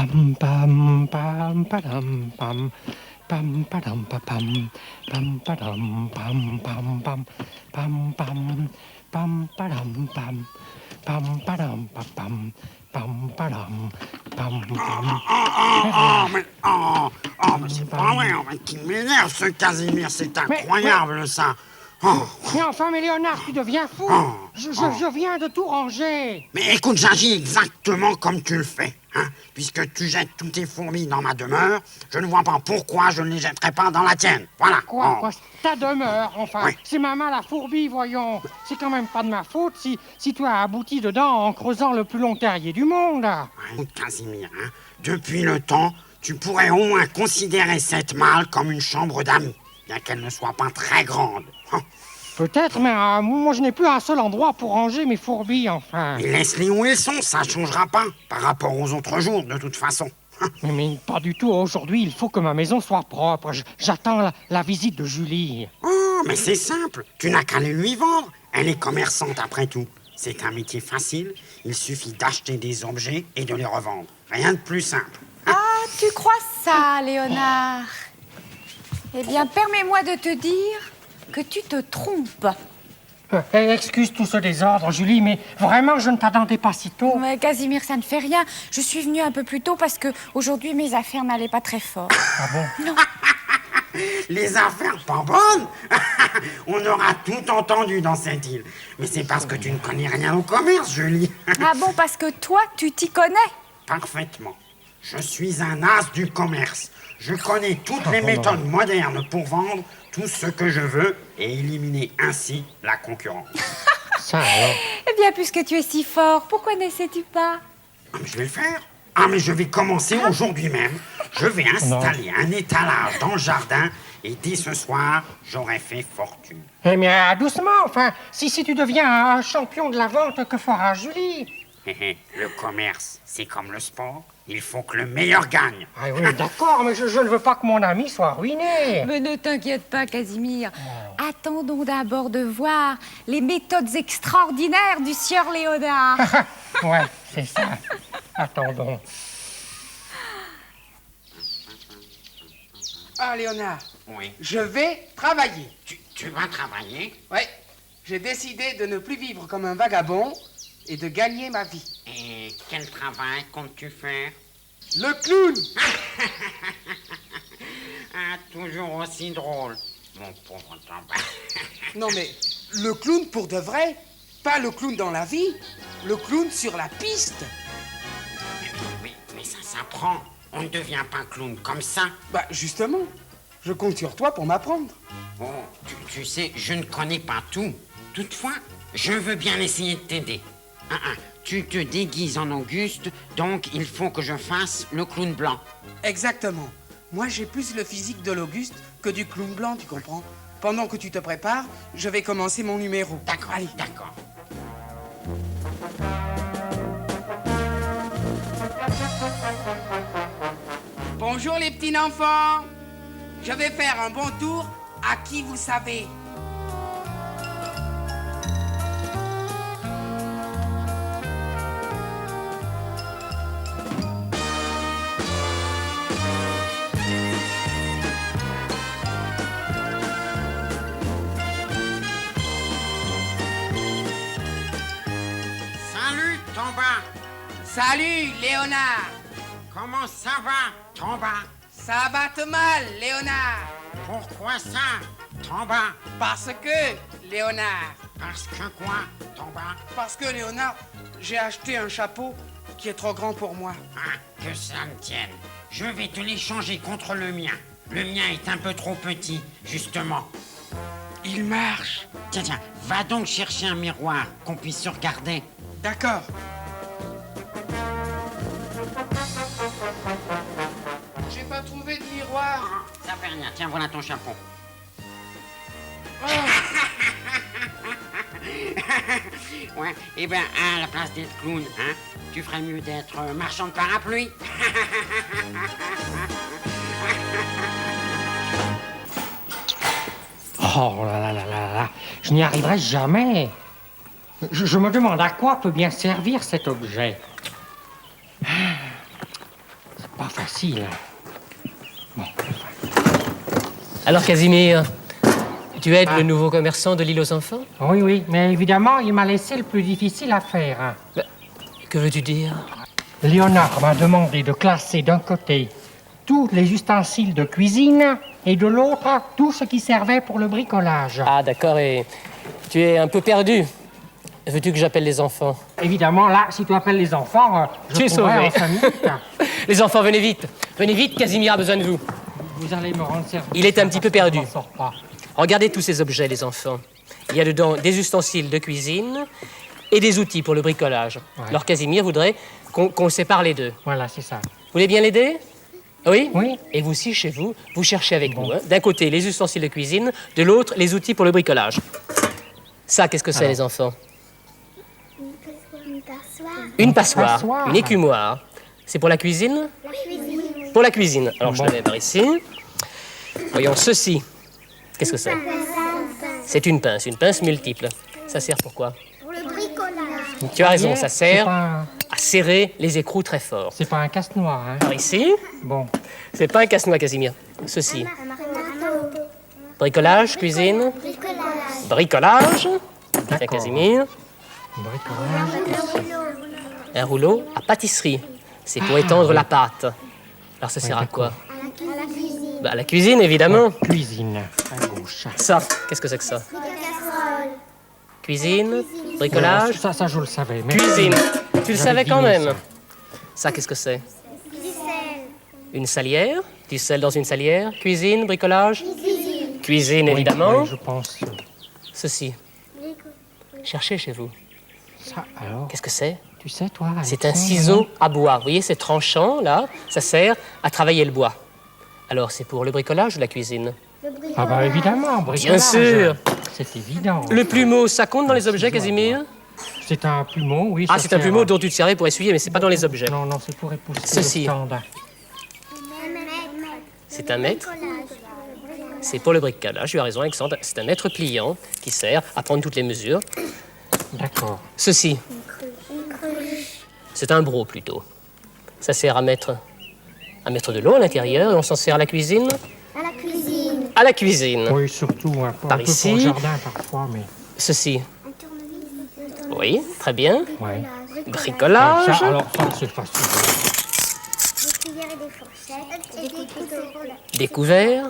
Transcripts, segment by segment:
Pam pam pam padam pam pam padam pa pam padam pam pam pam pam pam pam padam pam padam pa pam padam pam pam. Mais c'est pas vrai, qui m'énerve ce Casimir, c'est incroyable ça. Mais enfin, mais Léonard, tu deviens fou. Je viens de tout ranger. Mais écoute, j'agis exactement comme tu le fais. Puisque tu jettes toutes tes fourmis dans ma demeure, je ne vois pas pourquoi je ne les jetterais pas dans la tienne. Voilà. Quoi, ta demeure, enfin. Oui. C'est ma main la fourbi, voyons. C'est quand même pas de ma faute si tu as abouti dedans en creusant le plus long terrier du monde. Écoute, Casimir, depuis le temps, tu pourrais au moins considérer cette malle comme une chambre d'amis, bien qu'elle ne soit pas très grande. Peut-être, mais moi je n'ai plus un seul endroit pour ranger mes fourmis, enfin. Et laisse-les où elles sont, ça ne changera pas par rapport aux autres jours, de toute façon. Mais pas du tout. Aujourd'hui, il faut que ma maison soit propre. J'attends la visite de Julie. Oh, mais c'est simple. Tu n'as qu'à les lui vendre. Elle est commerçante après tout. C'est un métier facile. Il suffit d'acheter des objets et de les revendre. Rien de plus simple. Ah, tu crois ça, Léonard? Eh bien, permets-moi de te dire que tu te trompes. Excuse tout ce désordre, Julie, mais vraiment, je ne t'attendais pas si tôt. Mais Casimir, ça ne fait rien. Je suis venue un peu plus tôt parce que aujourd'hui mes affaires n'allaient pas très fort. Ah bon? Non. Les affaires pas bonnes. On aura tout entendu dans cette île. Mais c'est parce que tu ne connais rien au commerce, Julie. Ah bon, parce que toi, tu t'y connais? Parfaitement. Je suis un as du commerce. Je connais toutes les méthodes modernes pour vendre tout ce que je veux et éliminer ainsi la concurrence. Ça alors? Eh bien, puisque tu es si fort, pourquoi n'essaies-tu pas? Ah, mais je vais le faire. Ah, mais je vais commencer aujourd'hui même. Je vais installer un étalage dans le jardin et dès ce soir, j'aurai fait fortune. Eh bien, doucement, enfin. Si tu deviens un champion de la vente, que fera Julie? Le commerce, c'est comme le sport. Il faut que le meilleur gagne. Ah oui, d'accord, mais je ne veux pas que mon ami soit ruiné. Mais ne t'inquiète pas, Casimir. Attendons d'abord de voir les méthodes extraordinaires du sieur Léonard. Ouais, c'est ça. Attendons. Ah, Léonard, Oui. je vais travailler. Tu vas travailler? Ouais, j'ai décidé de ne plus vivre comme un vagabond et de gagner ma vie. Et quel travail comptes-tu faire? Le clown! Ah, toujours aussi drôle, mon pauvre Tomba. Non mais, le clown pour de vrai, pas le clown dans la vie, le clown sur la piste. Mais ça s'apprend. On ne devient pas clown comme ça. Bah justement, je compte sur toi pour m'apprendre. Oh, tu sais, je ne connais pas tout. Toutefois, je veux bien essayer de t'aider. Tu te déguises en Auguste, donc il faut que je fasse le clown blanc. Exactement. Moi j'ai plus le physique de l'Auguste que du clown blanc, tu comprends? Pendant que tu te prépares, je vais commencer mon numéro. D'accord, Allez. d'accord. Bonjour les petits enfants. Je vais faire un bon tour à qui vous savez. Salut, Tomba. Salut Léonard. Comment ça va, Tomba? Ça va te mal, Léonard. Pourquoi ça, Tomba? Parce que, Léonard. Parce que quoi, Tomba? Parce que, Léonard, j'ai acheté un chapeau qui est trop grand pour moi. Ah, que ça me tienne. Je vais te l'échanger contre le mien. Le mien est un peu trop petit, justement. Il marche. Tiens, va donc chercher un miroir qu'on puisse se regarder. D'accord. J'ai pas trouvé de miroir. Ça fait rien, tiens, voilà ton chapeau. Ouais, eh bien, à la place d'être clown, tu ferais mieux d'être marchand de parapluie. Oh là là là là là, je n'y arriverai jamais. Je me demande à quoi peut bien servir cet objet. difficile. Bon. Alors, Casimir, tu aides le nouveau commerçant de l'île aux enfants? Oui, oui, mais évidemment, il m'a laissé le plus difficile à faire. Hein. Que veux-tu dire? Léonard m'a demandé de classer d'un côté tous les ustensiles de cuisine et de l'autre tout ce qui servait pour le bricolage. Ah, d'accord, et tu es un peu perdu. Veux-tu que j'appelle les enfants? Évidemment, là, si tu appelles les enfants, Tu es je trouverai sauvé. en 5 minutes. Les enfants, venez vite. Venez vite, Casimir a besoin de vous. Vous allez me rendre service. Il est un petit peu perdu. Je m'en sors pas. Regardez tous ces objets, les enfants. Il y a dedans des ustensiles de cuisine et des outils pour le bricolage. Ouais. Alors, Casimir voudrait qu'on sépare les deux. Voilà, c'est ça. Vous voulez bien l'aider? Oui? Oui. Et vous aussi, chez vous, vous cherchez avec nous. Hein. D'un côté, les ustensiles de cuisine, de l'autre, les outils pour le bricolage. Ça, qu'est-ce que c'est, les enfants? Une passoire, passoire. une écumoire. C'est pour la cuisine? Pour la cuisine. Alors, je la mets par ici. Voyons, ceci. Qu'est-ce que c'est? C'est une pince multiple. Ça sert pour quoi? Pour le bricolage. Tu as raison, ça C'est sert pas, à serrer les écrous très fort. c'est pas un casse-noix, hein. Par ici, Bon. c'est pas un casse-noix, Casimir. Ceci. Un marteau. Bricolage, cuisine. Bricolage. Bricolage. Tiens, D'accord. Casimir. Bricolage. Un rouleau à pâtisserie. C'est pour étendre la pâte. Alors, ça sert à quoi? À la cuisine. Bah, à la cuisine, évidemment. Cuisine, à gauche. Ça, qu'est-ce que c'est que ça? Casserole. Cuisine, bricolage, Ça, je le savais. Mais cuisine. Tu le J'avais savais quand deviné même. ça. Ça, qu'est-ce que c'est? Du sel. Une salière? Du sel dans une salière? Cuisine, bricolage? Cuisine. Cuisine, Oui, évidemment. oui, je pense. Ceci. Cherchez chez vous. Ça, alors, Qu'est-ce que c'est? tu sais, toi, C'est un Alexandre, ciseau à bois. Vous voyez, c'est tranchant, là. Ça sert à travailler le bois. Alors, c'est pour le bricolage ou la cuisine? Le bricolage. Ah bah évidemment, bricolage. Bien sûr. C'est évident. Le plumeau, ça compte dans les objets, ciseau à Casimir? C'est un plumeau, oui. Ah, ça c'est un sert plumeau à- dont tu te servais pour essuyer, mais c'est pas dans les objets. Non, non, c'est pour épousser Ceci. le stand. C'est un mètre. C'est pour le bricolage. Tu as raison, Alexandre. C'est un mètre pliant qui sert à prendre toutes les mesures. D'accord. Ceci. C'est un broc plutôt. Ça sert à mettre de l'eau à l'intérieur et on s'en sert à la cuisine. À la cuisine. À la cuisine. Oui, surtout un peu, Par un peu ici. pour le jardin parfois, mais... Ceci. Un tournevis. Oui, très bien. Ouais. Bricolage. Ça, alors, ça, c'est facile. Des cuillères et des fourchettes. Et des couteaux. Des couverts.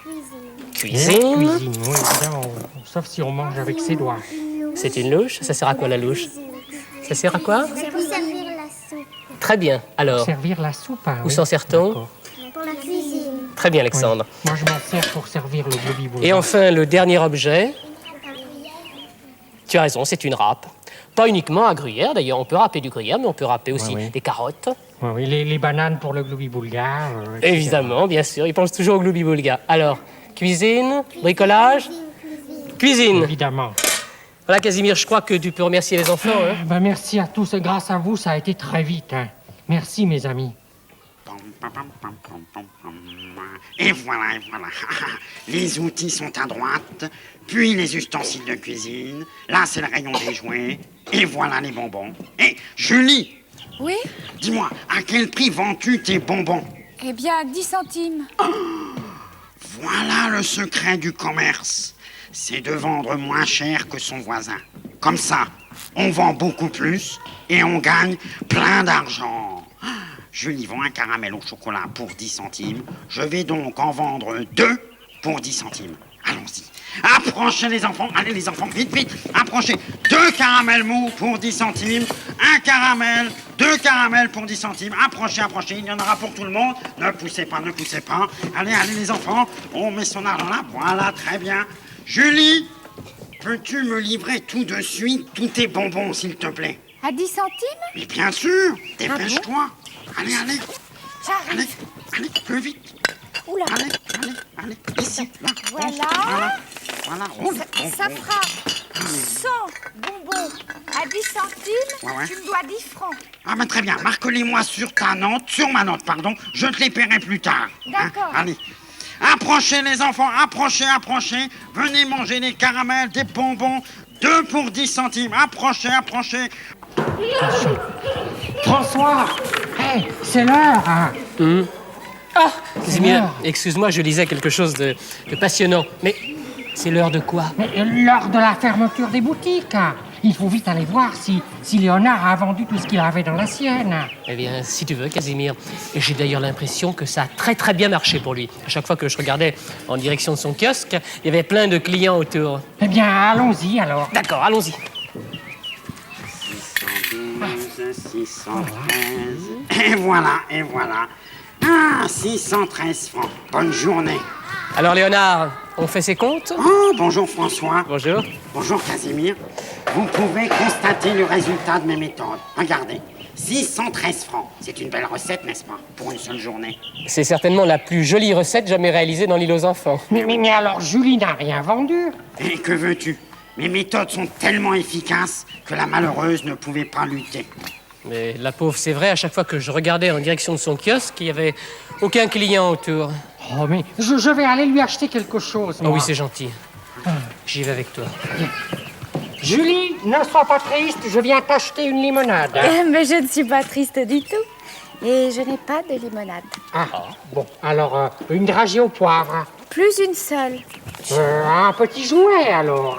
Cuisine. La Cuisine. cuisine, oui, évidemment. Sauf si on mange avec ses doigts. C'est une louche. Ça sert à quoi la louche? Ça sert à quoi? C'est pour servir la soupe. Très bien. Alors, Servir la soupe, hein, où oui. s'en sert-on? D'accord. Pour la cuisine. Très bien, Oui. Alexandre. Moi, je m'en sers pour servir le globi Et enfin, le dernier objet. Tu as raison, c'est une râpe. Pas uniquement à gruyère, d'ailleurs. On peut râper du gruyère, mais on peut râper aussi Oui, oui. des carottes. Oui, oui, les bananes pour le globi bulgare. etc. Évidemment, bien sûr. Il pense toujours au gloubi-boulga. Alors, cuisine, bricolage, cuisine. Évidemment. Voilà, Casimir, je crois que tu peux remercier les enfants. Hein. Ben, merci à tous. Grâce à vous, ça a été très vite. Hein. Merci, mes amis. Et voilà, et voilà. Les outils sont à droite, puis les ustensiles de cuisine. Là, c'est le rayon des jouets. Et voilà les bonbons. Et Julie, Oui? dis-moi, à quel prix vends-tu tes bonbons? Eh bien, 10 centimes. Voilà le secret du commerce. C'est de vendre moins cher que son voisin. Comme ça, on vend beaucoup plus et on gagne plein d'argent. Julie vend un caramel au chocolat pour 10 centimes. Je vais donc en vendre 2 pour 10 centimes. Allons-y. Approchez les enfants. Allez les enfants, vite, vite. Approchez. 2 caramels mous pour 10 centimes. 1 caramel, 2 caramels pour 10 centimes. Approchez, approchez. Il y en aura pour tout le monde. Ne poussez pas, ne poussez pas. Allez, allez les enfants. On met son argent là. Voilà, très bien. Julie, peux-tu me livrer tout de suite tous tes bonbons, s'il te plaît? À 10 centimes? Mais bien sûr. Dépêche-toi. Allez, allez. J'arrive. Allez, allez, plus vite. Oula, Allez, allez, allez. Ici, là. Voilà. Voilà. Oh, ça fera 100 bonbons à 10 centimes. Ouais, ouais. Tu me dois 10 francs. Ah, ben très bien. Marque-les-moi sur ma note, pardon. Je te les paierai plus tard. D'accord. Allez. Approchez les enfants, approchez, approchez. Venez manger des caramels, des bonbons. 2 pour 10 centimes. Approchez, approchez. François! Hey, c'est l'heure! Hein. Ah, Casimir, excuse-moi, je lisais quelque chose de passionnant. Mais c'est l'heure de quoi? Mais lors de la fermeture des boutiques, il faut vite aller voir si Léonard a vendu tout ce qu'il avait dans la sienne. Eh bien, si tu veux, Casimir. Et j'ai d'ailleurs l'impression que ça a très très bien marché pour lui. À chaque fois que je regardais en direction de son kiosque, il y avait plein de clients autour. Eh bien, allons-y alors. D'accord, allons-y. 612, 613... Et voilà, et voilà. Ah, 613 francs. Bonne journée. Alors, Léonard, on fait ses comptes? Oh, bonjour François. Bonjour. Bonjour Casimir. Vous pouvez constater le résultat de mes méthodes. Regardez, 613 francs. C'est une belle recette, n'est-ce pas, pour une seule journée? C'est certainement la plus jolie recette jamais réalisée dans l'île aux enfants. Mais alors, Julie n'a rien vendu. Et que veux-tu? Mes méthodes sont tellement efficaces que la malheureuse ne pouvait pas lutter. Mais la pauvre, c'est vrai, à chaque fois que je regardais en direction de son kiosque, il n'y avait aucun client autour. Oh, mais je vais aller lui acheter quelque chose, Oh moi. oui, c'est gentil. J'y vais avec toi. Julie, ne sois pas triste, je viens t'acheter une limonade. Mais je ne suis pas triste du tout. Et je n'ai pas de limonade. Ah, bon, alors, une dragée au poivre. Plus une seule. Un petit jouet, alors.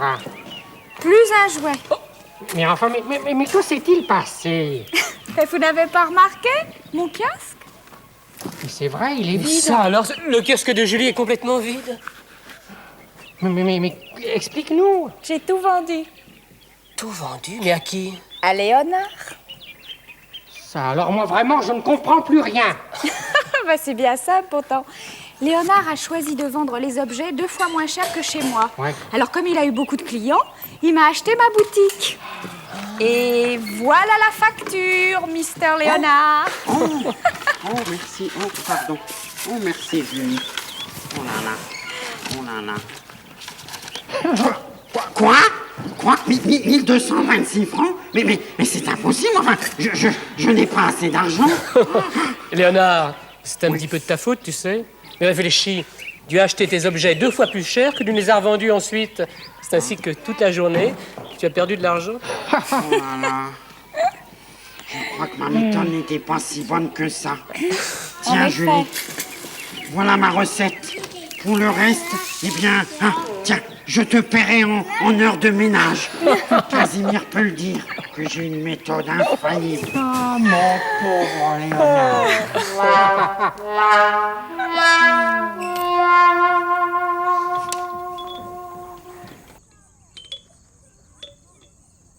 Plus un jouet. Mais enfin, mais que s'est-il passé? Et vous n'avez pas remarqué mon kiosque? Mais c'est vrai, il est vide. Ça, alors, le kiosque de Julie est complètement vide. Mais explique-nous. J'ai tout vendu. Tout vendu? Mais à qui? À Léonard. Ça, alors moi, vraiment, je ne comprends plus rien. Bah, c'est bien simple pourtant. Léonard a choisi de vendre les objets 2 fois moins cher que chez moi. Ouais. Alors comme il a eu beaucoup de clients, il m'a acheté ma boutique. Et voilà la facture, Mister Léonard. Oh, merci. Oh, pardon. Oh, merci, Julie. Oh là là. Oh là là. Quoi 1226 francs? Mais c'est impossible. Enfin, je n'ai pas assez d'argent. Léonard, c'est un petit peu de ta faute, tu sais. Mais réfléchis, tu as acheté tes objets 2 fois plus cher que tu ne les as revendus ensuite. C'est ainsi que toute la journée, tu as perdu de l'argent. Oh là là. Je crois que ma méthode n'était pas si bonne que ça. Tiens, effet. Julie. Voilà ma recette. Pour le reste, eh bien, tiens, je te paierai en heure de ménage. Casimir peut le dire, que j'ai une méthode infaillible. Ah, mon pauvre Léonard.